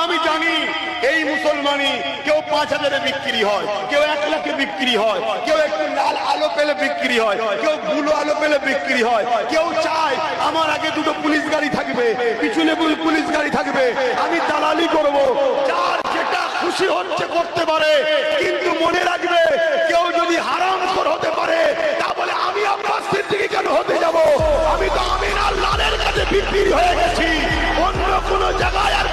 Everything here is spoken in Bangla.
আমি জানি এই মুসলমানি কেউ 5,000-এ বিক্রি হয়, কেউ 1 লাখে বিক্রি হয়, কেউ একটু লাল আলো পেলে বিক্রি হয়, কেউ বুলো আলো পেলে বিক্রি হয়, কেউ চায় আমার আগে 2টো পুলিশ গাড়ি থাকবে, পিছনে পুলিশ গাড়ি থাকবে, আমি দালালি করব। যার যেটা খুশি হচ্ছে করতে পারে, কিন্তু মনে রাখবে কেউ যদি হারামখোর হতে পারে তা বলে আমি আব্বাস সিদ্দিকী কেন হতে যাব? আমি তো আমিন আর লালের কাছে বিক্রি হয়ে গেছি, অন্য কোন জায়গায় আর